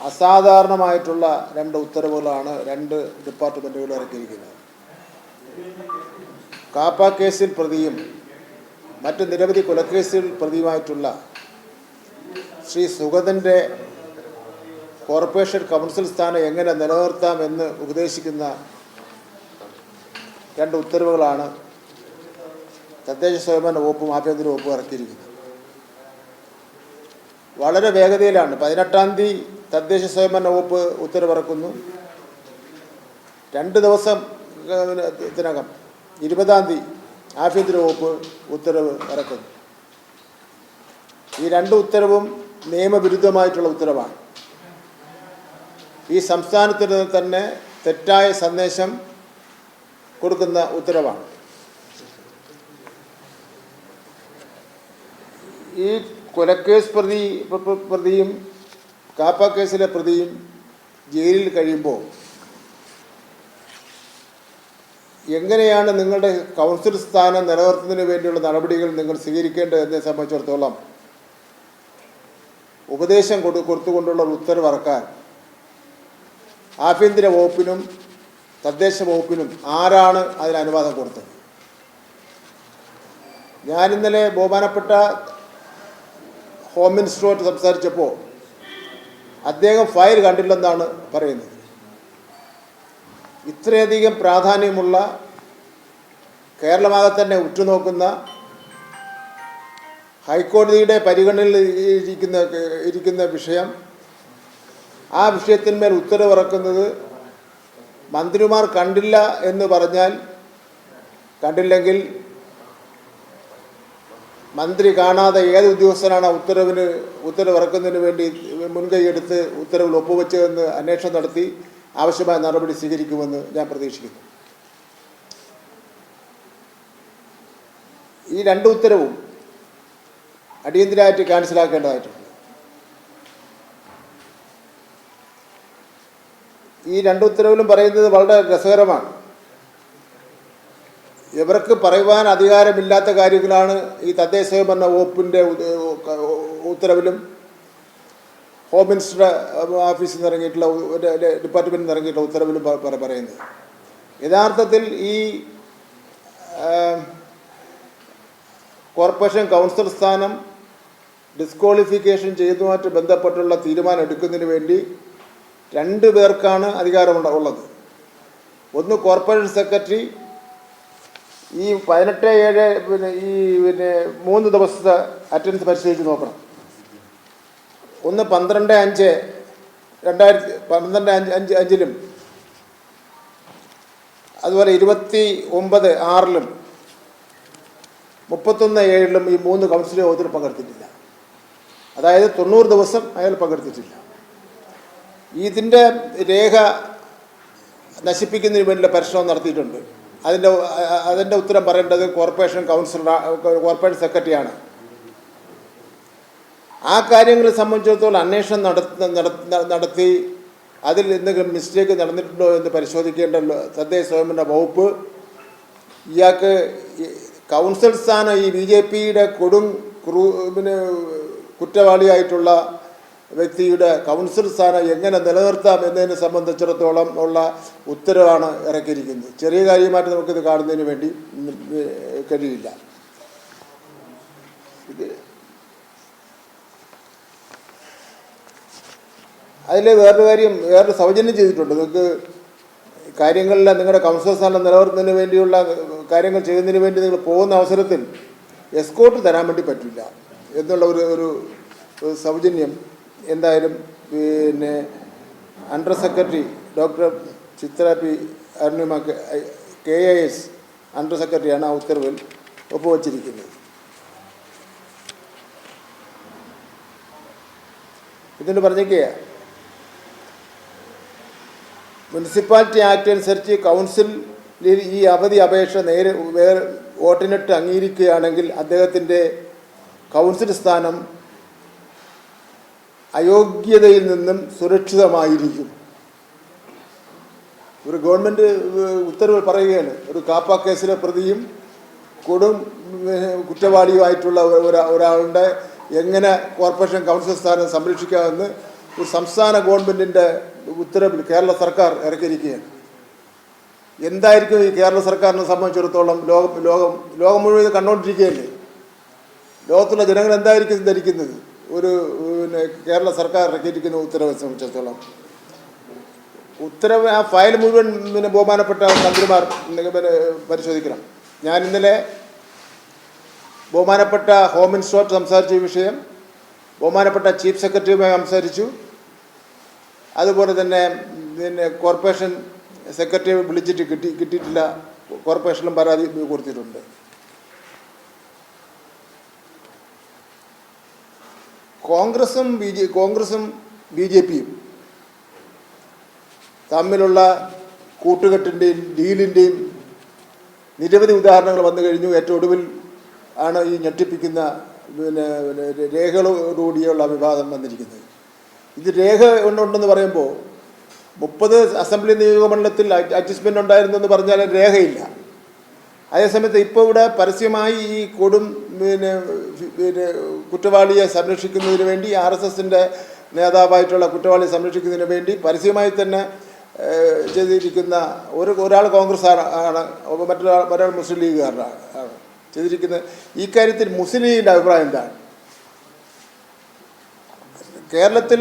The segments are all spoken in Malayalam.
അസാധാരണമായിട്ടുള്ള രണ്ട് ഉത്തരവുകളാണ് രണ്ട് ഡിപ്പാർട്ട്മെൻറ്റുകൾ ഇറക്കിയിരിക്കുന്നത്. കാപ്പ കേസിൽ പ്രതിയും മറ്റ് നിരവധി കൊലക്കേസിൽ പ്രതിയുമായിട്ടുള്ള ശ്രീ സുഗതൻ്റെ കോർപ്പറേഷൻ കൗൺസിൽ സ്ഥാനം എങ്ങനെ നിലനിർത്താമെന്ന് ഉപദേശിക്കുന്ന രണ്ട് ഉത്തരവുകളാണ് തദ്ദേശ സ്വയംഭരണ വകുപ്പും ആഭ്യന്തര വകുപ്പും ഇറക്കിയിരിക്കുന്നത്. വളരെ വേഗതയിലാണ്. 18-ാം തീയതി തദ്ദേശ സ്വയംഭരണ വകുപ്പ് ഉത്തരവിറക്കുന്നു. 2 ദിവസം ഇതിനകം 20-ാം തീയതി ആഭ്യന്തര വകുപ്പ് ഉത്തരവ് ഇറക്കുന്നു. ഈ രണ്ട് ഉത്തരവും നിയമവിരുദ്ധമായിട്ടുള്ള ഉത്തരവാണ്. ഈ സംസ്ഥാനത്തിന് തന്നെ തെറ്റായ സന്ദേശം കൊടുക്കുന്ന ഉത്തരവാണ്. ഈ കൊലക്കേസ് പ്രതിയും കാപ്പ കേസിലെ പ്രതിയും ജയിലിൽ കഴിയുമ്പോൾ എങ്ങനെയാണ് നിങ്ങളുടെ കൗൺസിൽ സ്ഥാനം നിലനിർത്തുന്നതിന് വേണ്ടിയുള്ള നടപടികൾ നിങ്ങൾ സ്വീകരിക്കേണ്ടത് എന്നതിനെ സംബന്ധിച്ചിടത്തോളം ഉപദേശം കൊടുത്തുകൊണ്ടുള്ള ഉത്തരവ് ഇറക്കാൻ ആഭ്യന്തര വകുപ്പിനും തദ്ദേശ വകുപ്പിനും ആരാണ് അതിന് അനുവാദം കൊടുത്തത്? ഞാനിന്നലെ ബഹുമാനപ്പെട്ട ഹോം മിനിസ്റ്ററുമായിട്ട് സംസാരിച്ചപ്പോൾ അദ്ദേഹം ഫയൽ കണ്ടില്ലെന്നാണ് പറയുന്നത്. ഇത്രയധികം പ്രാധാന്യമുള്ള, കേരളമാകെ തന്നെ ഉറ്റുനോക്കുന്ന, ഹൈക്കോടതിയുടെ പരിഗണനയിൽ ഇരിക്കുന്ന വിഷയം, ആ വിഷയത്തിന്മേൽ ഉത്തരവിറക്കുന്നത് മന്ത്രിമാർ കണ്ടില്ല എന്ന് പറഞ്ഞാൽ, കണ്ടില്ലെങ്കിൽ മന്ത്രി കാണാതെ ഏത് ഉദ്യോഗസ്ഥനാണ് ഉത്തരവിറക്കുന്നതിന് വേണ്ടി മുൻകൈയെടുത്ത് ഉത്തരവിൽ ഒപ്പുവെച്ചതെന്ന് അന്വേഷണം നടത്തി ആവശ്യമായ നടപടി സ്വീകരിക്കുമെന്ന് ഞാൻ പ്രതീക്ഷിക്കുന്നു. ഈ രണ്ട് ഉത്തരവും അടിയന്തരമായിട്ട് ക്യാൻസലാക്കേണ്ടതായിട്ടുണ്ട്. ഈ രണ്ട് ഉത്തരവിലും പറയുന്നത് വളരെ രസകരമാണ്. ഇവർക്ക് പറയുവാൻ അധികാരമില്ലാത്ത കാര്യങ്ങളാണ് ഈ തദ്ദേശ സ്വയംഭരണ വകുപ്പിൻ്റെ ഉത്തരവിലും ഹോം മിനിസ്റ്ററുടെ ഓഫീസിൽ നിന്ന് ഇറങ്ങിയിട്ടുള്ള ഡിപ്പാർട്ട്മെൻറ്റിൽ നിന്ന് ഇറങ്ങിയിട്ടുള്ള ഉത്തരവിലും പറയുന്നത്. യഥാർത്ഥത്തിൽ ഈ കോർപ്പറേഷൻ കൗൺസിൽ സ്ഥാനം ഡിസ്ക്വാളിഫിക്കേഷൻ ചെയ്യുന്നതുമായിട്ട് ബന്ധപ്പെട്ടുള്ള തീരുമാനം എടുക്കുന്നതിന് വേണ്ടി 2 പേർക്കാണ് അധികാരമുള്ളത്. ഒന്ന് കോർപ്പറേഷൻ സെക്രട്ടറി ഈ 18/7 ഈ 3 ദിവസത്തെ അറ്റൻഡൻസ് പരിശോധിച്ച് നോക്കണം. ഒന്ന് 12/5/2012 അതുപോലെ 29/6 31/7 ഈ 3 കൗൺസിൽ യോഗത്തിൽ പങ്കെടുത്തിട്ടില്ല. അതായത് 90 ദിവസം അയാൾ പങ്കെടുത്തിട്ടില്ല. ഇതിൻ്റെ രേഖ നശിപ്പിക്കുന്നതിന് വേണ്ടിയുള്ള പരിശ്രമം നടത്തിയിട്ടുണ്ട്. അതിൻ്റെ ഉത്തരം പറയേണ്ടത് കോർപ്പറേഷൻ സെക്രട്ടറിയാണ്. ആ കാര്യങ്ങളെ സംബന്ധിച്ചിടത്തോളം അന്വേഷണം നടത്തി അതിൽ എന്തെങ്കിലും മിസ്റ്റേക്ക് നടന്നിട്ടുണ്ടോ എന്ന് പരിശോധിക്കേണ്ട തദ്ദേശ സ്വയംഭരണ വകുപ്പ് ഇയാൾക്ക് കൗൺസിൽ സ്ഥാനം ഈ BJPയുടെ കുറ്റവാളിയായിട്ടുള്ള വ്യക്തിയുടെ കൗൺസിൽ സ്ഥാനം എങ്ങനെ നിലനിർത്താം എന്നതിനെ സംബന്ധിച്ചിടത്തോളം ഉള്ള ഉത്തരവാണ് ഇറക്കിയിരിക്കുന്നത്. ചെറിയ കാര്യമായിട്ട് നമുക്കിത് കാണുന്നതിന് വേണ്ടി കഴിയില്ല. അതിൽ വേറൊരു സൗജന്യം ചെയ്തിട്ടുണ്ട്. നിങ്ങൾക്ക് കാര്യങ്ങളെല്ലാം നിങ്ങളുടെ കൗൺസിൽ സ്ഥാനം നിലനിർത്തുന്നതിന് വേണ്ടിയുള്ള കാര്യങ്ങൾ ചെയ്യുന്നതിന് വേണ്ടി നിങ്ങൾ പോകുന്ന അവസരത്തിൽ എസ്കോർട്ട് തരാൻ വേണ്ടി പറ്റില്ല എന്നുള്ള ഒരു സൗജന്യം എന്തായാലും അണ്ടർ സെക്രട്ടറി ഡോക്ടർ ചിത്ര പി അരുണിമ KIS അണ്ടർ സെക്രട്ടറിയാണ് ആ ഉത്തരവിൽ ഒപ്പുവച്ചിരിക്കുന്നത്. ഇതിന് പറഞ്ഞേക്കുക മുനിസിപ്പാലിറ്റി ആക്ട് അനുസരിച്ച് കൗൺസിലിൽ ഈ അവധി അപേക്ഷ വോട്ടിനിട്ട് അംഗീകരിക്കുകയാണെങ്കിൽ അദ്ദേഹത്തിൻ്റെ കൗൺസിൽ സ്ഥാനം അയോഗ്യതയിൽ നിന്നും സുരക്ഷിതമായിരിക്കും. ഒരു ഗവൺമെൻറ് ഉത്തരവ് പറയുകയാണ്, ഒരു കാപ്പ കേസിലെ പ്രതിയും കുറ്റവാളിയുമായിട്ടുള്ള ഒരാളുടെ എങ്ങനെ കോർപ്പറേഷൻ കൗൺസിൽ സ്ഥാനം സംരക്ഷിക്കാമെന്ന് ഒരു സംസ്ഥാന ഗവൺമെൻറ്റിൻ്റെ ഉത്തരവിൽ കേരള സർക്കാർ ഇറക്കിയിരിക്കുകയാണ്. എന്തായിരിക്കും ഈ കേരള സർക്കാരിനെ സംബന്ധിച്ചിടത്തോളം ലോകം മുഴുവൻ കണ്ടുകൊണ്ടിരിക്കുകയല്ലേ? ലോകത്തുള്ള ജനങ്ങൾ എന്തായിരിക്കും ധരിക്കുന്നത് ഒരു കേരള സർക്കാർ ഇറക്കിയിരിക്കുന്ന ഉത്തരവിനെ സംബന്ധിച്ചിടത്തോളം? ഉത്തരവ് ആ ഫയൽ മുഴുവൻ ബഹുമാനപ്പെട്ട മന്ത്രിമാർ പരിശോധിക്കണം. ഞാൻ ഇന്നലെ ബഹുമാനപ്പെട്ട ഹോം മിനിസ്റ്ററോട് സംസാരിച്ച ഈ വിഷയം ബഹുമാനപ്പെട്ട ചീഫ് സെക്രട്ടറിയുമായി സംസാരിച്ചു. അതുപോലെ തന്നെ കോർപ്പറേഷൻ സെക്രട്ടറിയെ വിളിച്ചിട്ട് കിട്ടിയിട്ടില്ല. കോർപ്പറേഷനിലും പരാതി കൊടുത്തിട്ടുണ്ട്. കോൺഗ്രസും ബി ജെ പിയും തമ്മിലുള്ള കൂട്ടുകെട്ടിൻ്റെയും ഡീലിൻ്റെയും നിരവധി ഉദാഹരണങ്ങൾ വന്നു കഴിഞ്ഞു. ഏറ്റവും ഒടുവിൽ ആണ് ഈ ഞെട്ടിപ്പിക്കുന്ന രേഖകളോടുകൂടിയുള്ള വിവാദം വന്നിരിക്കുന്നത്. ഇത് രേഖ ഉണ്ടെന്ന് പറയുമ്പോൾ 30 അസംബ്ലി നിയോജകമണ്ഡലത്തിൽ അഡ്ജസ്റ്റ്മെൻ്റ് ഉണ്ടായിരുന്നു എന്ന് പറഞ്ഞാൽ രേഖയില്ല. അതേസമയത്ത് ഇപ്പോൾ ഇവിടെ പരസ്യമായി ഈ കുറ്റവാളിയെ സംരക്ഷിക്കുന്നതിന് വേണ്ടി RSSൻ്റെ നേതാവായിട്ടുള്ള കുറ്റവാളിയെ സംരക്ഷിക്കുന്നതിന് വേണ്ടി പരസ്യമായി തന്നെ ചെയ്തിരിക്കുന്ന ഒരാൾ കോൺഗ്രസ് ആണ്, ഒരാൾ മുസ്ലിം ലീഗുകാരനാണ് ചെയ്തിരിക്കുന്നത്. ഈ കാര്യത്തിൽ മുസ്ലിം ലീഗിൻ്റെ അഭിപ്രായം എന്താണ്? കേരളത്തിൽ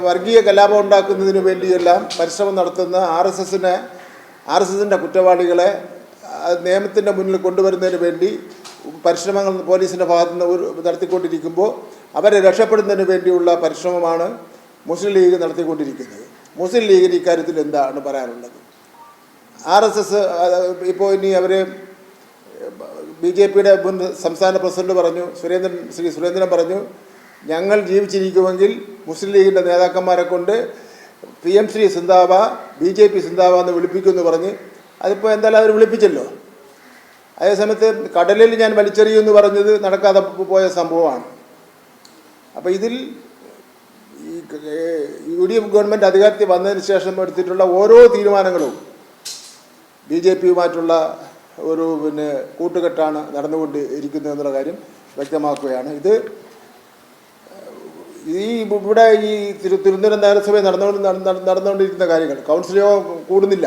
വർഗീയ കലാപം ഉണ്ടാക്കുന്നതിന് വേണ്ടിയെല്ലാം പരിശ്രമം നടത്തുന്ന RSSൻ്റെ കുറ്റവാളികളെ നിയമത്തിൻ്റെ മുന്നിൽ കൊണ്ടുവരുന്നതിന് വേണ്ടി പരിശ്രമങ്ങൾ പോലീസിൻ്റെ ഭാഗത്തു നിന്ന് നടത്തിക്കൊണ്ടിരിക്കുമ്പോൾ അവരെ രക്ഷപ്പെടുന്നതിന് വേണ്ടിയുള്ള പരിശ്രമമാണ് മുസ്ലിം ലീഗ് നടത്തിക്കൊണ്ടിരിക്കുന്നത്. മുസ്ലിം ലീഗിന് ഇക്കാര്യത്തിൽ എന്താണ് പറയാനുള്ളത്? RSS ഇപ്പോൾ ഇനി അവർ BJPയുടെ മുൻ സംസ്ഥാന പ്രസിഡന്റ് പറഞ്ഞു, ശ്രീ സുരേന്ദ്രൻ പറഞ്ഞു, ഞങ്ങൾ ജീവിച്ചിരിക്കുമെങ്കിൽ മുസ്ലിം ലീഗിൻ്റെ നേതാക്കന്മാരെ കൊണ്ട് PM ശ്രീ സിന്ദാബ BJP സിന്ദാബ എന്ന് വിളിപ്പിക്കുമെന്ന് പറഞ്ഞ് അതിപ്പോൾ എന്തായാലും അവർ വിളിപ്പിച്ചല്ലോ. അതേസമയത്ത് കടലിൽ ഞാൻ വലിച്ചെറിയുമെന്ന് പറഞ്ഞത് നടക്കാതെ പോയ സംഭവമാണ്. അപ്പോൾ ഇതിൽ ഈ UDF ഗവൺമെൻറ് അധികാരത്തിൽ വന്നതിന് ശേഷം എടുത്തിട്ടുള്ള ഓരോ തീരുമാനങ്ങളും BJPയുമായിട്ടുള്ള ഒരു കൂട്ടുകെട്ടാണ് നടന്നുകൊണ്ട് ഇരിക്കുന്നത് എന്നുള്ള കാര്യം വ്യക്തമാക്കുകയാണ്. ഇത് ഇവിടെ ഈ തിരുവനന്തപുരം നഗരസഭയിൽ നടന്നുകൊണ്ടിരിക്കുന്ന കാര്യങ്ങൾ കൗൺസിൽ യോഗം കൂടുന്നില്ല.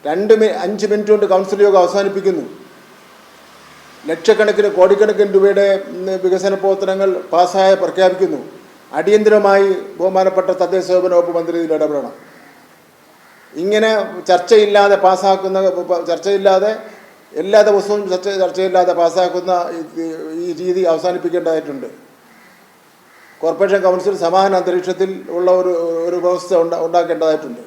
5 മിനിറ്റ് കൊണ്ട് കൗൺസിൽ യോഗം അവസാനിപ്പിക്കുന്നു. ലക്ഷക്കണക്കിന് കോടിക്കണക്കിന് രൂപയുടെ വികസന പ്രവർത്തനങ്ങൾ പാസ്സായ പ്രഖ്യാപിക്കുന്നു. അടിയന്തരമായി ബഹുമാനപ്പെട്ട തദ്ദേശ സ്വയംഭരണ വകുപ്പ് മന്ത്രി ഇതിൽ ഇടപെടണം. ഇങ്ങനെ ചർച്ചയില്ലാതെ എല്ലാ ദിവസവും ചർച്ചയില്ലാതെ പാസ്സാക്കുന്ന ഈ രീതി അവസാനിപ്പിക്കേണ്ടതായിട്ടുണ്ട്. കോർപ്പറേഷൻ കൗൺസിൽ സമാന അന്തരീക്ഷത്തിൽ ഉള്ള ഒരു വ്യവസ്ഥ ഉണ്ടാക്കേണ്ടതായിട്ടുണ്ട്.